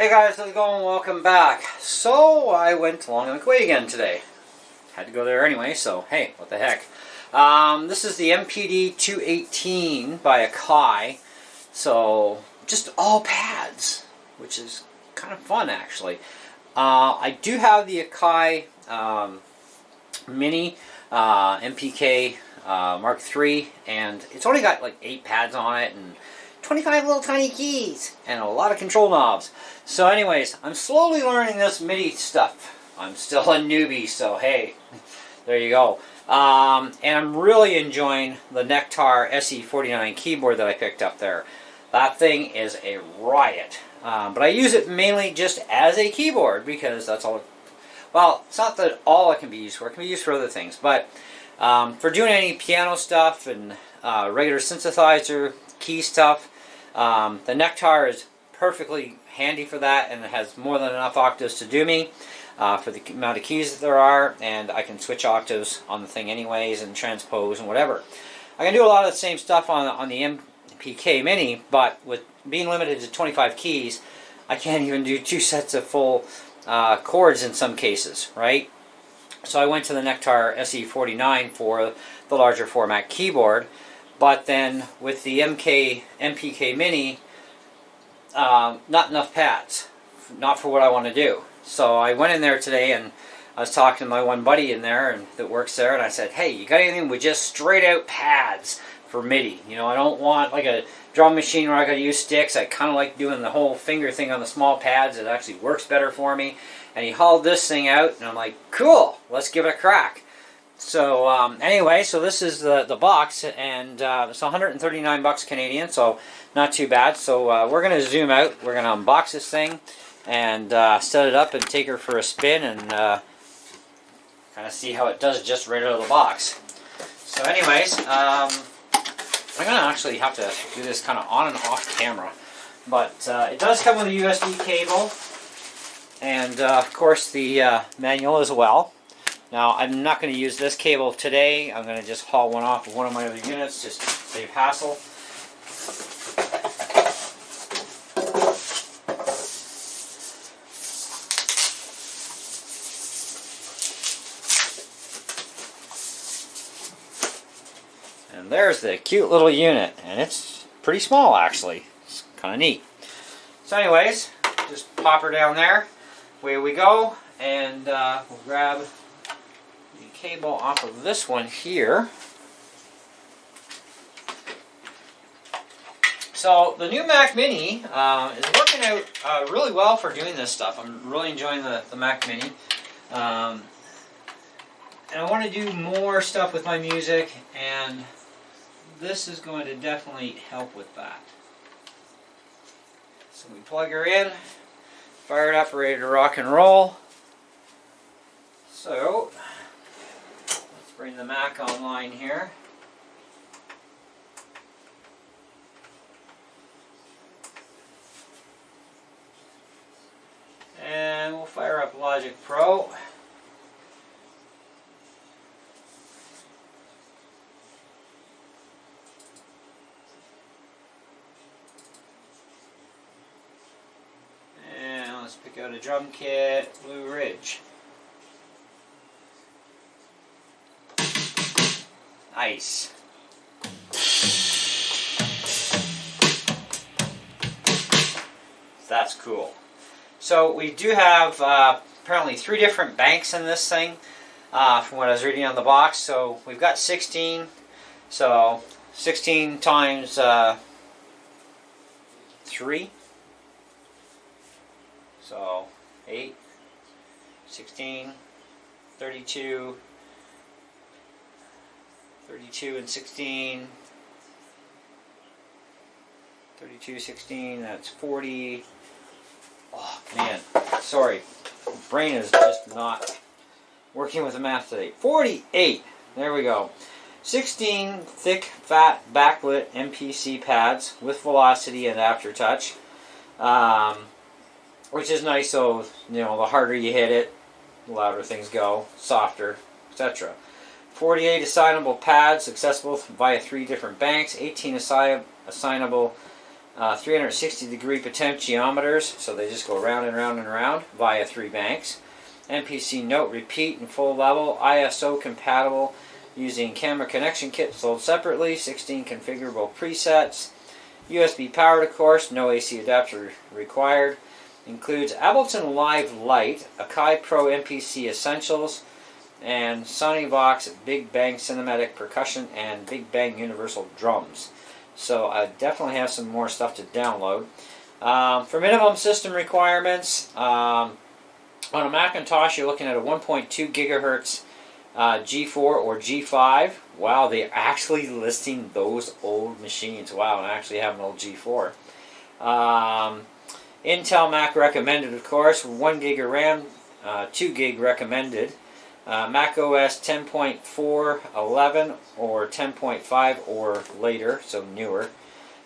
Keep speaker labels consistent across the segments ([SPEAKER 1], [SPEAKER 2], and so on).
[SPEAKER 1] Hey guys, how's it going? Welcome back. So I went along in Kuwait again today. Had to go there anyway, so hey, what the heck. This is the MPD218 by Akai. So just all pads, which is kind of fun actually. I do have the Akai Mini MPK Mark III, and it's only got like 8 pads on it and 25 little tiny keys and a lot of control knobs. So anyways, I'm slowly learning this MIDI stuff. I'm still a newbie, so hey, there you go. And I'm really enjoying the Nectar SE49 keyboard that I picked up there. That thing is a riot. But I use it mainly just as a keyboard because that's all. Well, it's not that all it can be used for. It can be used for other things. But for doing any piano stuff and regular synthesizer key stuff, the Nectar is perfectly handy for that, and it has more than enough octaves to do me for the amount of keys that there are, and I can switch octaves on the thing anyways and transpose and whatever. I can do a lot of the same stuff on the MPK Mini, but with being limited to 25 keys, I can't even do 2 sets of full chords in some cases, right? So I went to the Nectar SE49 for the larger format keyboard, but then with the MPK Mini, not enough pads, not for what I want to do. So I went in there today and I was talking to my one buddy in there and that works there, and I said, hey, you got anything with just straight out pads for MIDI? You know, I don't want like a drum machine where I got to use sticks. I kind of like doing the whole finger thing on the small pads. It actually works better for me. And he hauled this thing out and I'm like, cool, let's give it a crack. So anyway, so this is the box, and it's 139 bucks Canadian, so not too bad. So we're going to zoom out, we're going to unbox this thing and set it up and take her for a spin and kind of see how it does just right out of the box. So anyways, I'm going to actually have to do this kind of on and off camera, but it does come with a USB cable and of course the manual as well. Now, I'm not going to use this cable today. I'm going to just haul one off of one of my other units, just to save hassle. And there's the cute little unit, and it's pretty small actually. It's kind of neat. So anyways, just pop her down there. Away we go, and we'll grab cable off of this one here. So the new Mac Mini is working out really well for doing this stuff. I'm really enjoying the Mac Mini. And I want to do more stuff with my music, and this is going to definitely help with that. So we plug her in, fire it up, ready to rock and roll. So bring the Mac online here. And we'll fire up Logic Pro. And let's pick out a drum kit, Blue Ridge. Nice. That's cool. So we do have apparently 3 different banks in this thing from what I was reading on the box. So we've got 16. So 16 times 3. So 8, 16, 32, 32 and 16, 32, 16, that's 40. Oh man, sorry, my brain is just not working with the math today. 48, there we go. 16 thick, fat, backlit MPC pads with velocity and aftertouch, which is nice. So you know, the harder you hit it, the louder things go, softer, etc. 48 assignable pads accessible via 3 different banks, 18 assignable 360-degree potentiometers, so they just go round and round and round via 3 banks. MPC note repeat and full level, ISO compatible using camera connection kit sold separately, 16 configurable presets. USB powered, of course, no AC adapter required. Includes Ableton Live Lite, Akai Pro MPC Essentials, and Sonybox Big Bang Cinematic Percussion and Big Bang Universal Drums. So I definitely have some more stuff to download. For minimum system requirements, on a Macintosh you're looking at a 1.2 gigahertz G4 or G5. Wow, they're actually listing those old machines. Wow, and I actually have an old G4. Intel Mac recommended, of course, 1 gig of RAM, 2 gig recommended. Mac OS 10.4.11 or 10.5 or later, so newer.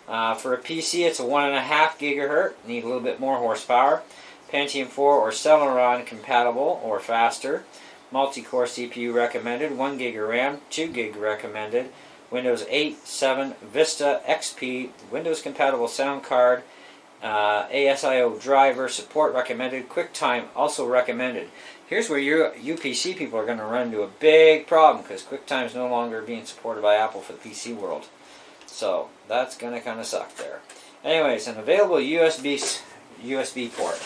[SPEAKER 1] For a PC, it's a 1.5 gigahertz, need a little bit more horsepower. Pentium 4 or Celeron compatible or faster. Multi-core CPU recommended, 1 gig of RAM, 2 gig recommended. Windows 8, 7, Vista, XP, Windows compatible sound card. ASIO driver support recommended. QuickTime also recommended. Here's where your UPC people are going to run into a big problem, because QuickTime is no longer being supported by Apple for the PC world. So that's going to kind of suck there. Anyways, an available USB port.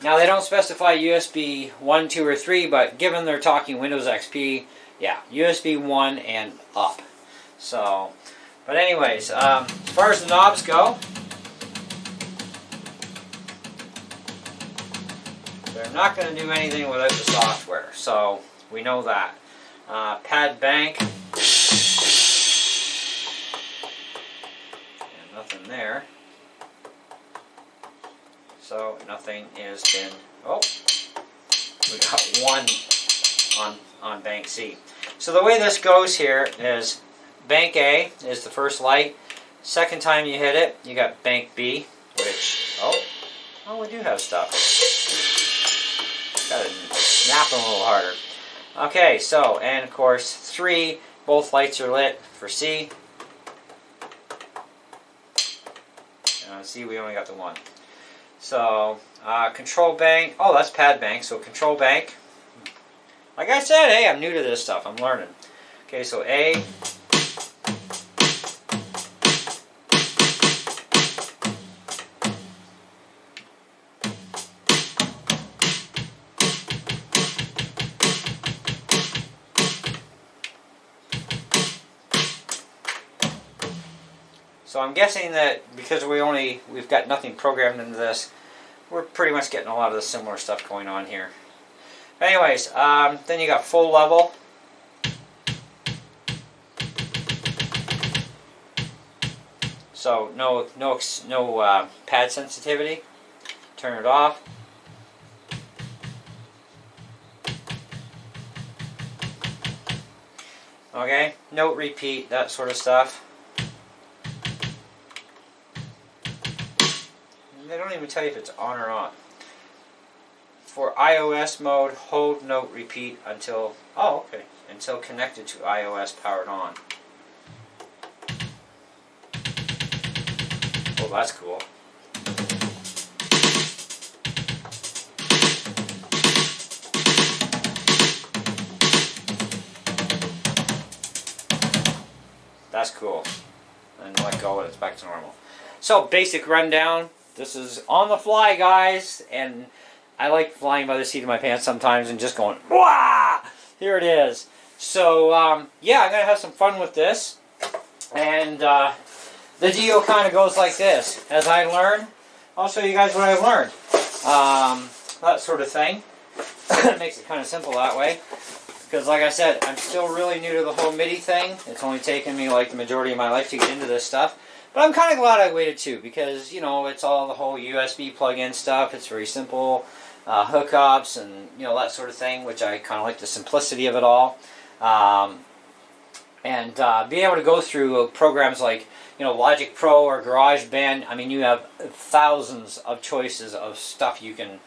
[SPEAKER 1] Now they don't specify USB 1, 2, or 3, but given they're talking Windows XP, yeah, USB 1 and up. So, but anyways, as far as the knobs go, they're not going to do anything without the software, so we know that. Pad bank, and nothing there. So nothing has been. Oh, we got one on bank C. So the way this goes here is bank A is the first light. Second time you hit it, you got bank B, which we do have stuff. Got to snap them a little harder. Okay, so, and of course 3, both lights are lit for C. C, we only got the 1. So, control bank, that's pad bank, so control bank. Like I said, hey, I'm new to this stuff, I'm learning. Okay, so A. So I'm guessing that because we've got nothing programmed into this, we're pretty much getting a lot of the similar stuff going on here. Anyways, then you got full level. So no pad sensitivity. Turn it off. Okay, note repeat, that sort of stuff. They don't even tell you if it's on or on. For iOS mode, hold note repeat until until connected to iOS powered on. Oh, that's cool. That's cool. And let go and it's back to normal. So basic rundown. This is on the fly, guys, and I like flying by the seat of my pants sometimes and just going, wah! Here it is. So, yeah, I'm going to have some fun with this. And the deal kind of goes like this. As I learn, I'll show you guys what I've learned. That sort of thing. It makes it kind of simple that way. Because, like I said, I'm still really new to the whole MIDI thing. It's only taken me like the majority of my life to get into this stuff. But I'm kind of glad I waited too, because, you know, it's all the whole USB plug-in stuff. It's very simple. Hookups and, you know, that sort of thing, which I kind of like the simplicity of it all. And being able to go through programs like, you know, Logic Pro or GarageBand, I mean, you have thousands of choices of stuff you can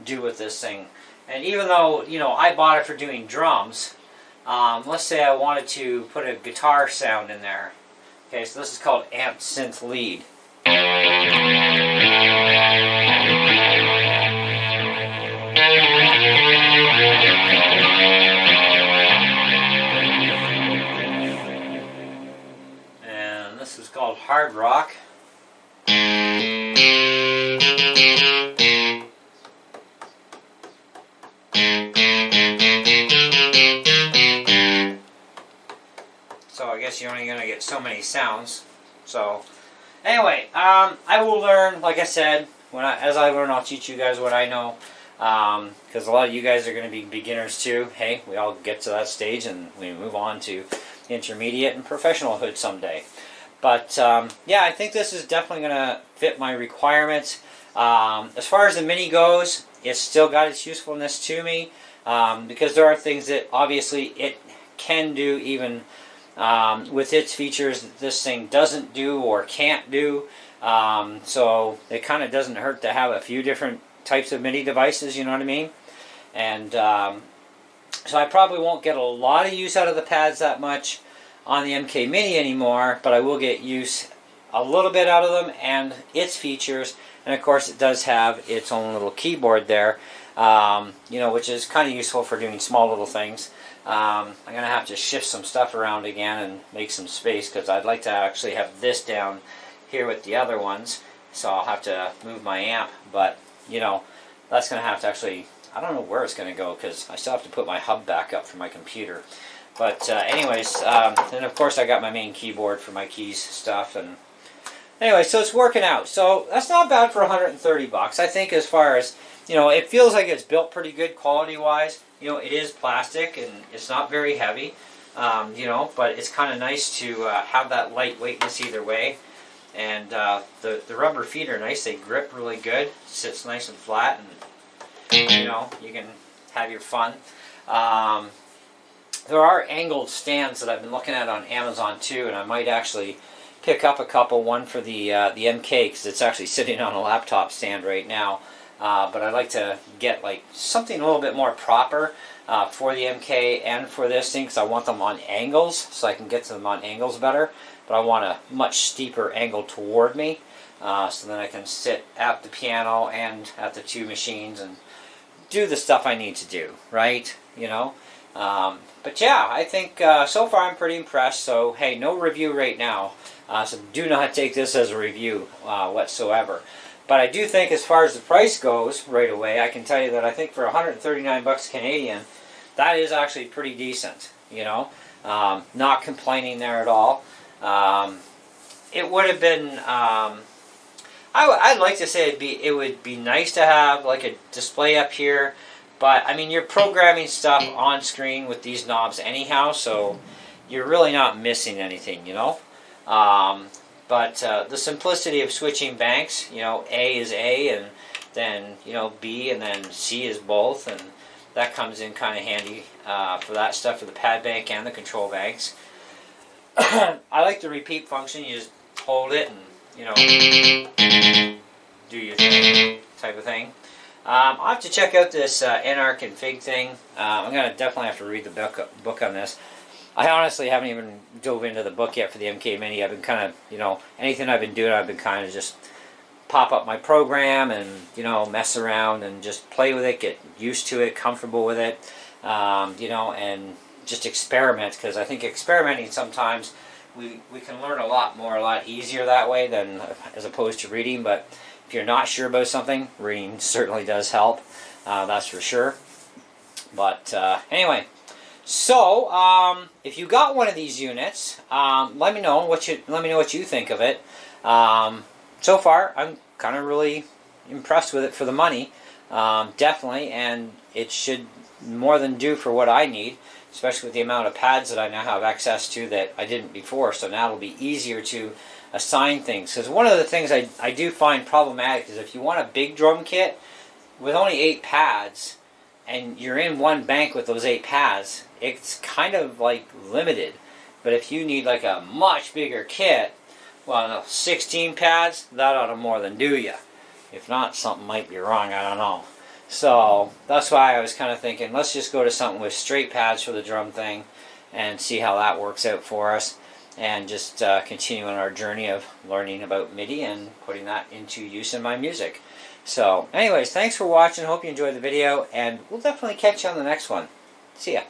[SPEAKER 1] do with this thing. And even though, you know, I bought it for doing drums, let's say I wanted to put a guitar sound in there. Okay, so this is called Amp Synth Lead. And this is called Hard Rock. So I guess you're only going to get so many sounds. So anyway, I will learn, like I said, as I learn, I'll teach you guys what I know. Because a lot of you guys are going to be beginners too. Hey, we all get to that stage and we move on to intermediate and professionalhood someday. But yeah, I think this is definitely going to fit my requirements. As far as the Mini goes, it's still got its usefulness to me, because there are things that obviously it can do even with its features that this thing doesn't do or can't do. So it kind of doesn't hurt to have a few different types of MIDI devices, you know what I mean? And so I probably won't get a lot of use out of the pads that much on the MK Mini anymore, but I will get use a little bit out of them and its features. And of course it does have its own little keyboard there, you know, which is kind of useful for doing small little things. I'm going to have to shift some stuff around again and make some space, because I'd like to actually have this down here with the other ones. So I'll have to move my amp, but you know, that's going to have to actually, I don't know where it's going to go, because I still have to put my hub back up for my computer. But anyways, then of course I got my main keyboard for my keys stuff. And anyway, so it's working out. So that's not bad for 130 bucks. I think, as far as, you know, it feels like it's built pretty good quality wise. You know, it is plastic and it's not very heavy, you know, but it's kind of nice to have that lightweightness either way. And the rubber feet are nice. They grip really good. Sits nice and flat, and you know, you can have your fun. There are angled stands that I've been looking at on Amazon too, and I might actually pick up a couple. One for the MK, because it's actually sitting on a laptop stand right now. But I'd like to get like something a little bit more proper for the MK and for this thing, because I want them on angles, so I can get to them on angles better. But I want a much steeper angle toward me, so then I can sit at the piano and at the two machines and do the stuff I need to do, right? You know? But yeah, I think so far I'm pretty impressed. So hey, no review right now, so do not take this as a review whatsoever. But I do think, as far as the price goes, right away, I can tell you that I think for 139 bucks Canadian, that is actually pretty decent. You know, not complaining there at all. It would have been. I'd like to say it would be nice to have like a display up here, but I mean, you're programming stuff on screen with these knobs anyhow, so you're really not missing anything. You know. But the simplicity of switching banks, you know, A is A, and then, you know, B, and then C is both, and that comes in kind of handy for that stuff, for the pad bank and the control banks. I like the repeat function. You just hold it and, you know, do your thing, type of thing. I'll have to check out this NR config thing. I'm going to definitely have to read the book on this. I honestly haven't even dove into the book yet for the MK Mini. I've been kind of, you know, anything I've been doing, I've been kind of just pop up my program and, you know, mess around and just play with it, get used to it, comfortable with it, you know, and just experiment, because I think experimenting sometimes we can learn a lot easier that way than as opposed to reading. But if you're not sure about something, reading certainly does help, that's for sure. But anyway. So, if you got one of these units, let me know what you think of it. So far, I'm kind of really impressed with it for the money, definitely, and it should more than do for what I need, especially with the amount of pads that I now have access to that I didn't before. So now it'll be easier to assign things. Because one of the things I do find problematic is if you want a big drum kit with only 8 pads, and you're in one bank with those 8 pads, it's kind of like limited. But if you need like a much bigger kit, well, 16 pads, that ought to more than do ya. If not, something might be wrong, I don't know. So that's why I was kind of thinking, let's just go to something with straight pads for the drum thing and see how that works out for us. and just continue on our journey of learning about MIDI and putting that into use in my music. So anyways, thanks for watching. Hope you enjoyed the video, and we'll definitely catch you on the next one. See ya.